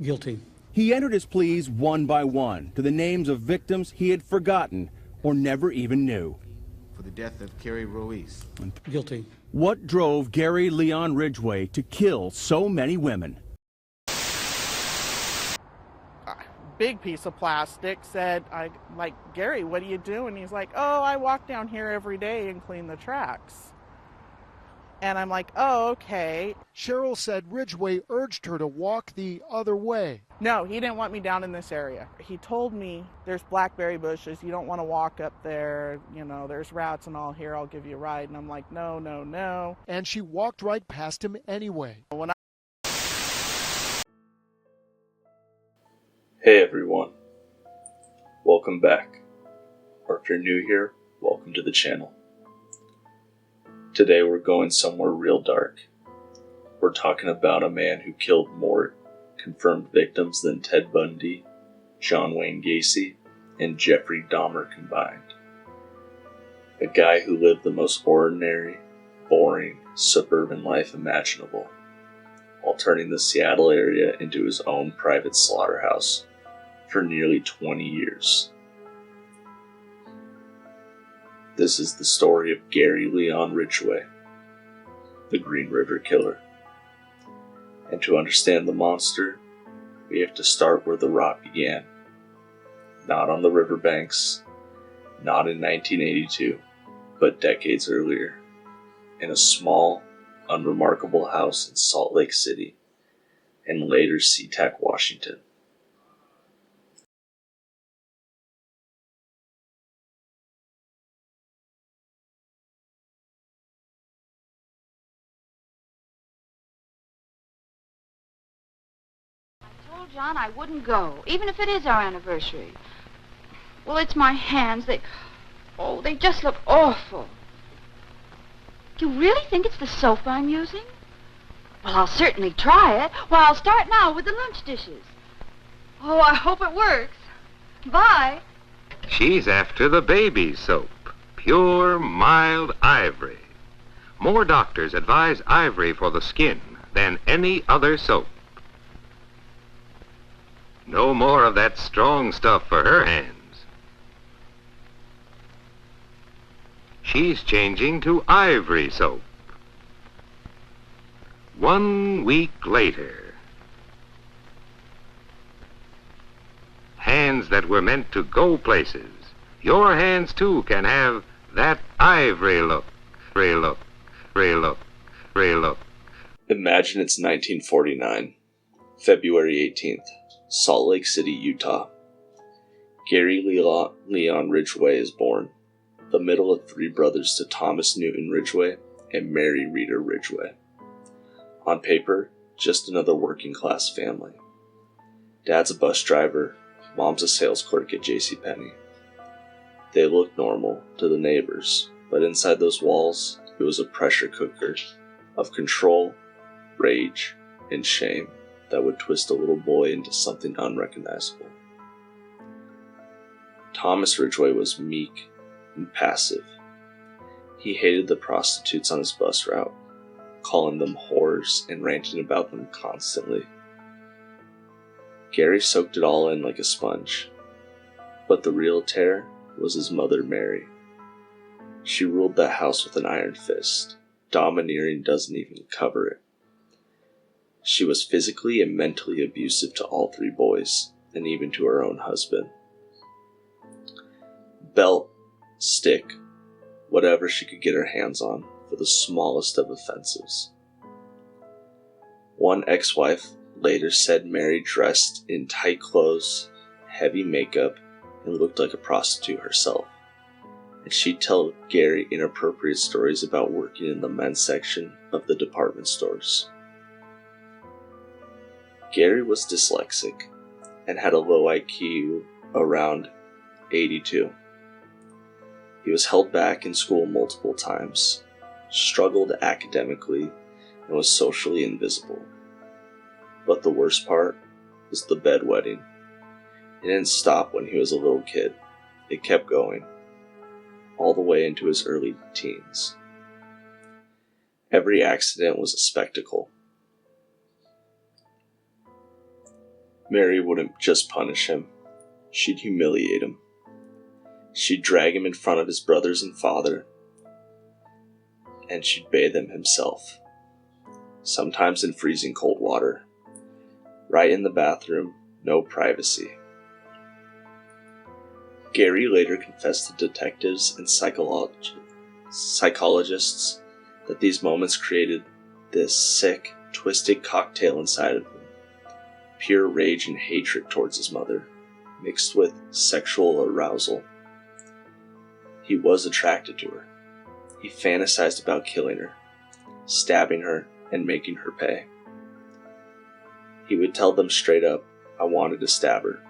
Guilty. He entered his pleas one by one to the names of victims he had forgotten or never even knew. For the death of Carrie Ruiz. Guilty. What drove Gary Leon Ridgeway to kill so many women? Big piece of plastic said, Gary, what do you do? And he's like, oh, I walk down here every day and clean the tracks. And I'm like, oh, okay. Cheryl said Ridgeway urged her to walk the other way. No, he didn't want me down in this area. He told me there's blackberry bushes. You don't want to walk up there. You know, there's rats and all here. I'll give you a ride. And I'm like, no, no, no. And she walked right past him anyway. Hey everyone, welcome back, or if you're new here, welcome to the channel. Today we're going somewhere real dark. We're talking about a man who killed more confirmed victims than Ted Bundy, John Wayne Gacy, and Jeffrey Dahmer combined. A guy who lived the most ordinary, boring, suburban life imaginable, while turning the Seattle area into his own private slaughterhouse for nearly 20 years. This is the story of Gary Leon Ridgeway, the Green River Killer. And to understand the monster, we have to start where the rot began. Not on the riverbanks, not in 1982, but decades earlier, in a small, unremarkable house in Salt Lake City, and later SeaTac, Washington. I told John I wouldn't go, even if it is our anniversary. Well, it's my hands. They just look awful. Do you really think it's the soap I'm using? Well, I'll certainly try it. Well, I'll start now with the lunch dishes. Oh, I hope it works. Bye. She's after the baby soap. Pure, mild ivory. More doctors advise ivory for the skin than any other soap. No more of that strong stuff for her hands. She's changing to ivory soap. 1 week later. Hands that were meant to go places. Your hands, too, can have that ivory look. Free look. Free look. Free look. Imagine it's 1949, February 18th, Salt Lake City, Utah. Gary Leon Ridgeway is born, the middle of three brothers to Thomas Newton Ridgeway and Mary Rita Ridgeway. On paper, just another working-class family. Dad's a bus driver, Mom's a sales clerk at JCPenney. They look normal to the neighbors, but inside those walls, it was a pressure cooker of control, rage, and shame that would twist a little boy into something unrecognizable. Thomas Ridgeway was meek and passive. He hated the prostitutes on his bus route, calling them whores and ranting about them constantly. Gary soaked it all in like a sponge, but the real terror was his mother, Mary. She ruled that house with an iron fist. Domineering doesn't even cover it. She was physically and mentally abusive to all three boys, and even to her own husband. Belt, stick, whatever she could get her hands on for the smallest of offenses. One ex-wife later said Mary dressed in tight clothes, heavy makeup, and looked like a prostitute herself. And she'd tell Gary inappropriate stories about working in the men's section of the department stores. Gary was dyslexic and had a low IQ around 82. He was held back in school multiple times, struggled academically, and was socially invisible. But the worst part was the bedwetting. It didn't stop when he was a little kid. It kept going, all the way into his early teens. – Every accident was a spectacle. Mary wouldn't just punish him, she'd humiliate him. She'd drag him in front of his brothers and father, and she'd bathe him himself, sometimes in freezing cold water, right in the bathroom, no privacy. Gary later confessed to detectives and psychologists that these moments created this sick, twisted cocktail inside of him. Pure rage and hatred towards his mother, mixed with sexual arousal. He was attracted to her. He fantasized about killing her, stabbing her, and making her pay. He would tell them straight up, "I wanted to stab her."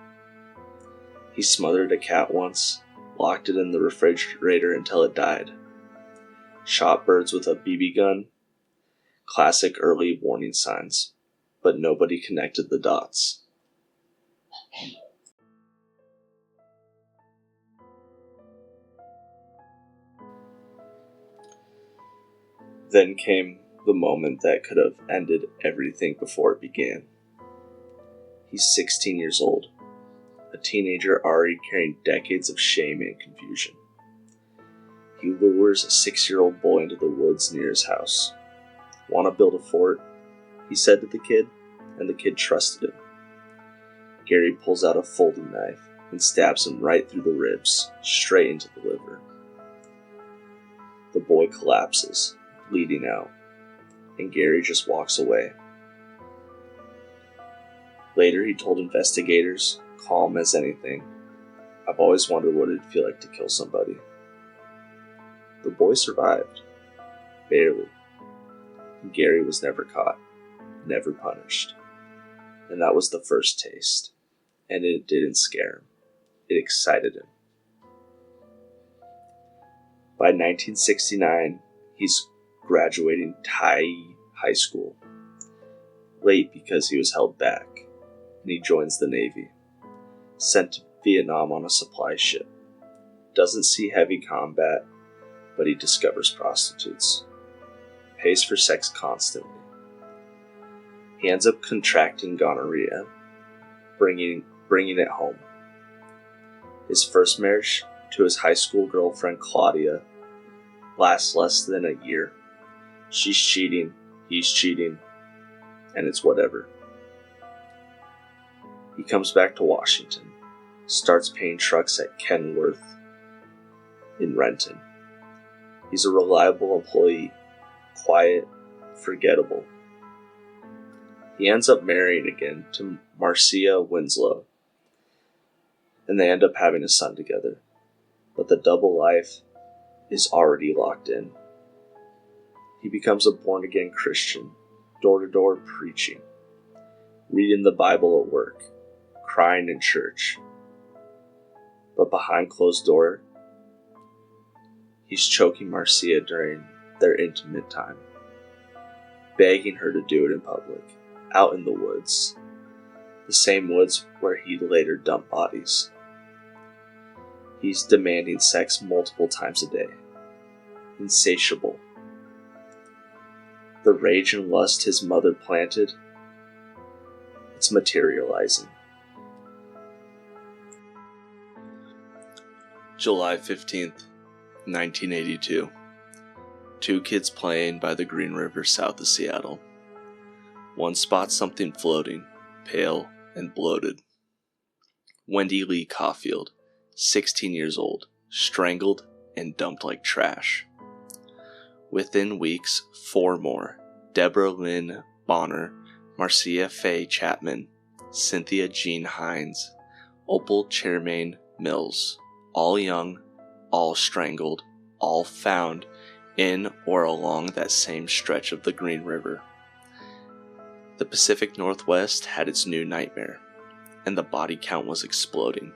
He smothered a cat once, locked it in the refrigerator until it died. Shot birds with a BB gun. Classic early warning signs, but nobody connected the dots. Then came the moment that could have ended everything before it began. He's 16 years old, a teenager already carrying decades of shame and confusion. He lures a 6-year-old boy into the woods near his house. "Want to build a fort?" he said to the kid, and the kid trusted him. Gary pulls out a folding knife and stabs him right through the ribs, straight into the liver. The boy collapses, bleeding out, and Gary just walks away. Later, he told investigators, calm as anything, "I've always wondered what it'd feel like to kill somebody." The boy survived. Barely. Gary was never caught, never punished. And that was the first taste. And it didn't scare him. It excited him. By 1969, he's graduating Tyee High School. Late because he was held back, and he joins the Navy. Sent to Vietnam on a supply ship. Doesn't see heavy combat, but he discovers prostitutes. Pays for sex constantly. He ends up contracting gonorrhea, bringing it home. His first marriage to his high school girlfriend Claudia lasts less than a year. She's cheating, he's cheating, and it's whatever. He comes back to Washington, starts paying trucks at Kenworth in Renton. He's a reliable employee, quiet, forgettable. He ends up marrying again to Marcia Winslow, and they end up having a son together. But the double life is already locked in. He becomes a born-again Christian, door-to-door preaching, reading the Bible at work, crying in church. But behind closed door, he's choking Marcia during their intimate time, begging her to do it in public, out in the woods, the same woods where he later dumped bodies. He's demanding sex multiple times a day, insatiable. The rage and lust his mother planted, it's materializing. July 15th, 1982. 2 kids playing by the Green River south of Seattle. One spots something floating, pale and bloated. Wendy Lee Caulfield, 16 years old, strangled and dumped like trash. Within weeks, 4 more: Deborah Lynn Bonner, Marcia Faye Chapman, Cynthia Jean Hines, Opal Chermain Mills, all young, all strangled, all found in or along that same stretch of the Green River. The Pacific Northwest had its new nightmare, and the body count was exploding.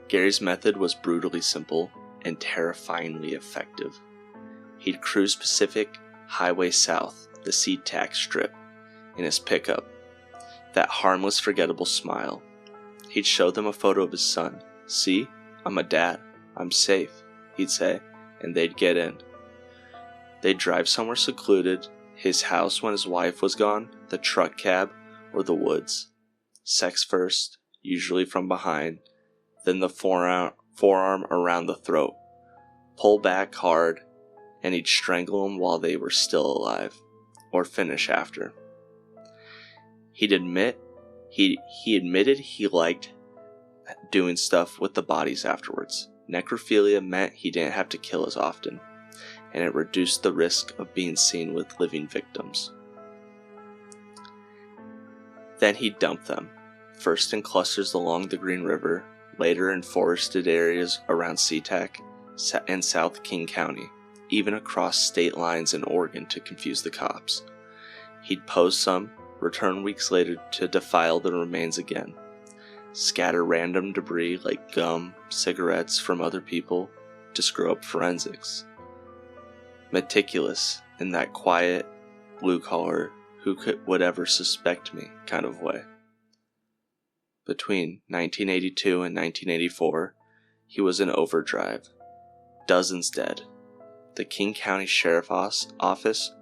Gary's method was brutally simple and terrifyingly effective. He'd cruise Pacific Highway South, the SeaTac Strip, in his pickup. That harmless, forgettable smile. He'd show them a photo of his son. "See, I'm a dad. I'm safe," he'd say, and they'd get in. They'd drive somewhere secluded, his house when his wife was gone, the truck cab, or the woods. Sex first, usually from behind, then the forearm around the throat. Pull back hard, and he'd strangle them while they were still alive, or finish after. He admitted he liked doing stuff with the bodies afterwards. Necrophilia meant he didn't have to kill as often, and it reduced the risk of being seen with living victims. Then he'd dump them, first in clusters along the Green River, later in forested areas around SeaTac and South King County, even across state lines in Oregon to confuse the cops. He'd pose some, return weeks later to defile the remains again, scatter random debris like gum, cigarettes from other people to screw up forensics. Meticulous in that quiet, blue-collar, would ever suspect me kind of way. Between 1982 and 1984, he was in overdrive. Dozens dead. The King County Sheriff's Office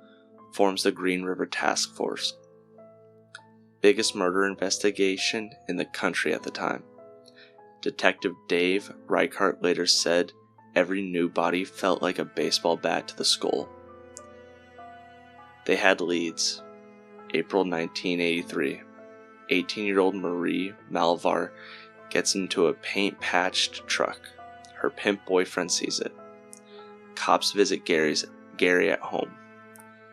forms the Green River Task Force. Biggest murder investigation in the country at the time. Detective Dave Reichart later said every new body felt like a baseball bat to the skull. They had leads. April 1983. 18-year-old Marie Malvar gets into a paint-patched truck. Her pimp boyfriend sees it. Cops visit Gary at home.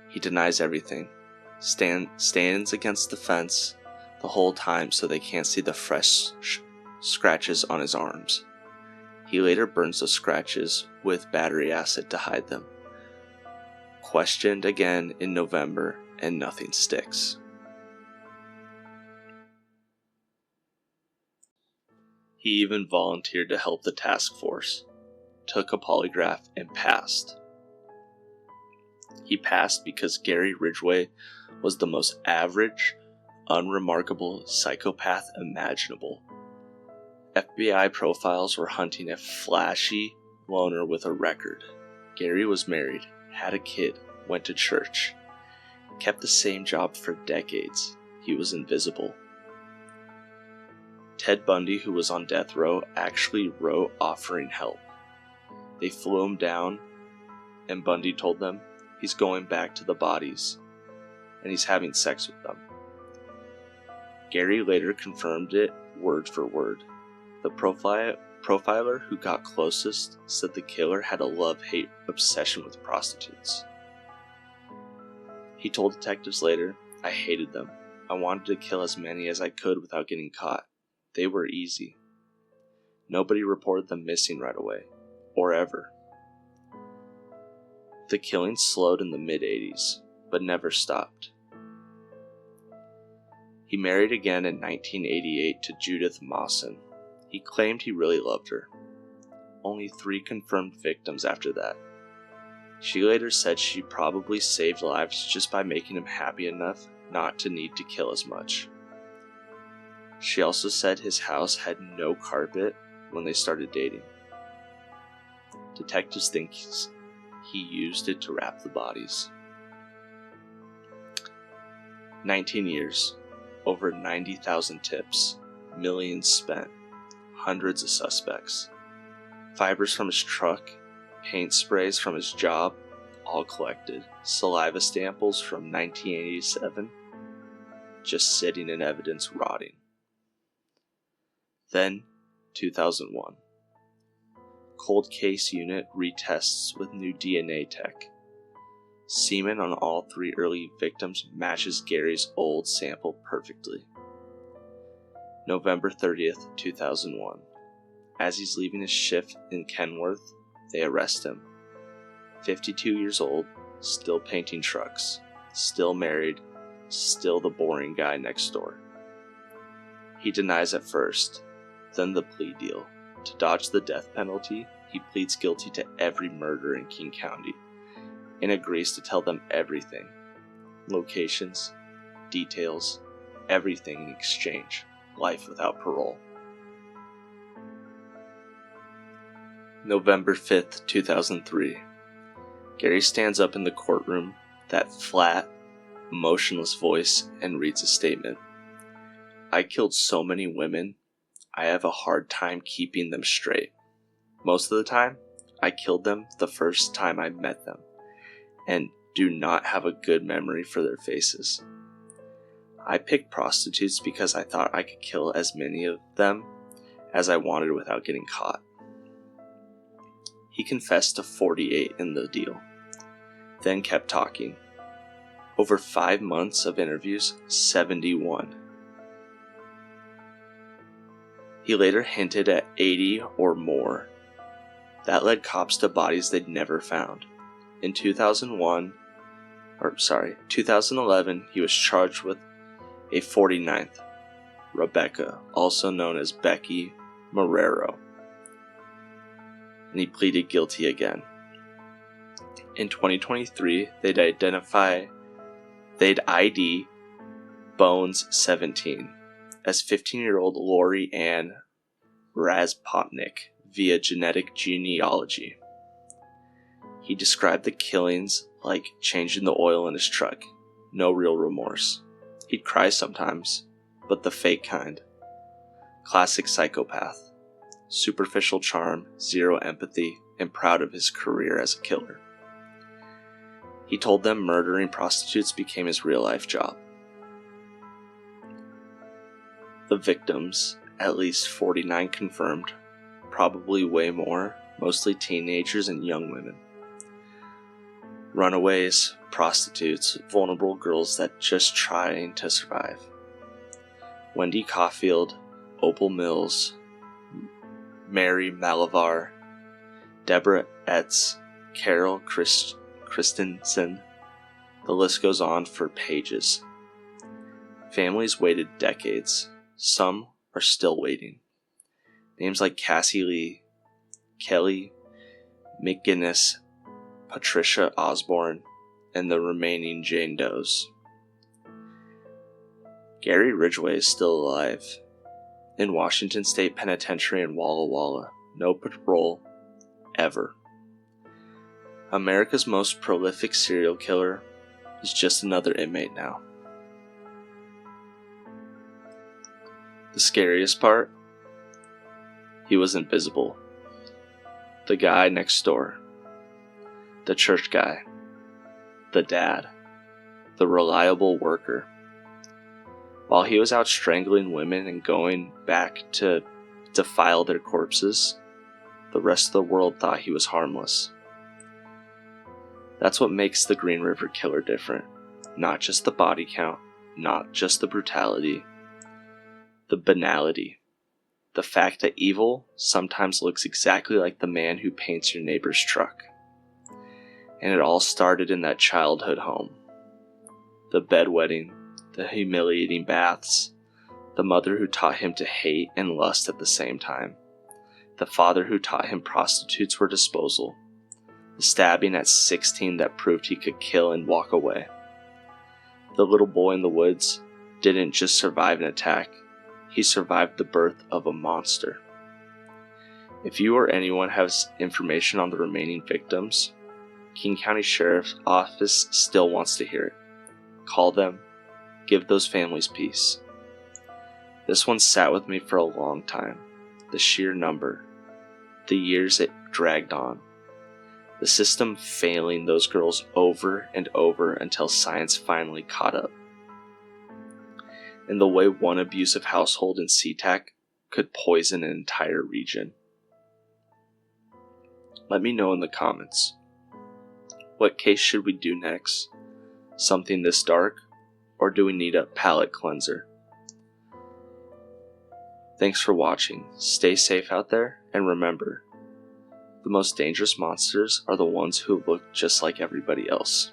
He denies everything. Stands against the fence the whole time so they can't see the fresh scratches on his arms. He later burns the scratches with battery acid to hide them. Questioned again in November, and nothing sticks. He even volunteered to help the task force, took a polygraph, and passed. He passed because Gary Ridgway was the most average, unremarkable psychopath imaginable. FBI profiles were hunting a flashy loner with a record. Gary was married, had a kid, went to church, kept the same job for decades. He was invisible. Ted Bundy, who was on death row, actually wrote offering help. They flew him down, and Bundy told them he's going back to the bodies, and he's having sex with them. Gary later confirmed it word for word. The profiler who got closest said the killer had a love-hate obsession with prostitutes. He told detectives later, "I hated them. I wanted to kill as many as I could without getting caught. They were easy. Nobody reported them missing right away, or ever." The killings slowed in the mid-80s, but never stopped. He married again in 1988 to Judith Mawson. He claimed he really loved her. Only 3 confirmed victims after that. She later said she probably saved lives just by making him happy enough not to need to kill as much. She also said his house had no carpet when they started dating. Detectives think he used it to wrap the bodies. 19 years, over 90,000 tips, millions spent, hundreds of suspects. Fibers from his truck, paint sprays from his job, all collected. Saliva samples from 1987, just sitting in evidence rotting. Then, 2001. Cold case unit retests with new DNA tech. Semen on all 3 early victims matches Gary's old sample perfectly. November 30th, 2001. As he's leaving his shift in Kenworth, they arrest him. 52 years old, still painting trucks, still married, still the boring guy next door. He denies at first, then the plea deal. To dodge the death penalty, he pleads guilty to every murder in King County and agrees to tell them everything. Locations, details, everything in exchange. Life without parole. November 5th, 2003. Gary stands up in the courtroom, that flat, emotionless voice, and reads a statement. I killed so many women, I have a hard time keeping them straight. Most of the time, I killed them the first time I met them, and do not have a good memory for their faces. I picked prostitutes because I thought I could kill as many of them as I wanted without getting caught. He confessed to 48 in the deal, then kept talking. Over 5 months of interviews, 71. He later hinted at 80 or more. That led cops to bodies they'd never found. In 2011, he was charged with a 49th, Rebecca, also known as Becky Marrero, and he pleaded guilty again. In 2023, they'd ID Bones 17 as 15-year-old Lori Ann Razpotnik via genetic genealogy. He described the killings like changing the oil in his truck. No real remorse. He'd cry sometimes, but the fake kind. Classic psychopath. Superficial charm, zero empathy, and proud of his career as a killer. He told them murdering prostitutes became his real-life job. The victims, at least 49 confirmed, probably way more, mostly teenagers and young women. Runaways, prostitutes, vulnerable girls that just trying to survive. Wendy Caulfield, Opal Mills, Mary Malavar, Deborah Etz, Carol Christensen. The list goes on for pages. Families waited decades. Some are still waiting. Names like Cassie Lee, Kelly McGinnis, Patricia Osborne, and the remaining Jane Does. Gary Ridgeway is still alive. In Washington State Penitentiary in Walla Walla. No parole, ever. America's most prolific serial killer is just another inmate now. The scariest part? He was invisible. The guy next door. The church guy. The dad. The reliable worker. While he was out strangling women and going back to defile their corpses, the rest of the world thought he was harmless. That's what makes the Green River Killer different. Not just the body count, not just the brutality, the banality. The fact that evil sometimes looks exactly like the man who paints your neighbor's truck. And it all started in that childhood home. The bedwetting, the humiliating baths, the mother who taught him to hate and lust at the same time, the father who taught him prostitutes were disposal, the stabbing at 16 that proved he could kill and walk away. The little boy in the woods didn't just survive an attack, he survived the birth of a monster. If you or anyone has information on the remaining victims, King County Sheriff's Office still wants to hear it. Call them. Give those families peace. This one sat with me for a long time. The sheer number. The years it dragged on. The system failing those girls over and over until science finally caught up. And the way one abusive household in SeaTac could poison an entire region. Let me know in the comments. What case should we do next? Something this dark? Or do we need a palate cleanser? Thanks for watching. Stay safe out there, and remember, the most dangerous monsters are the ones who look just like everybody else.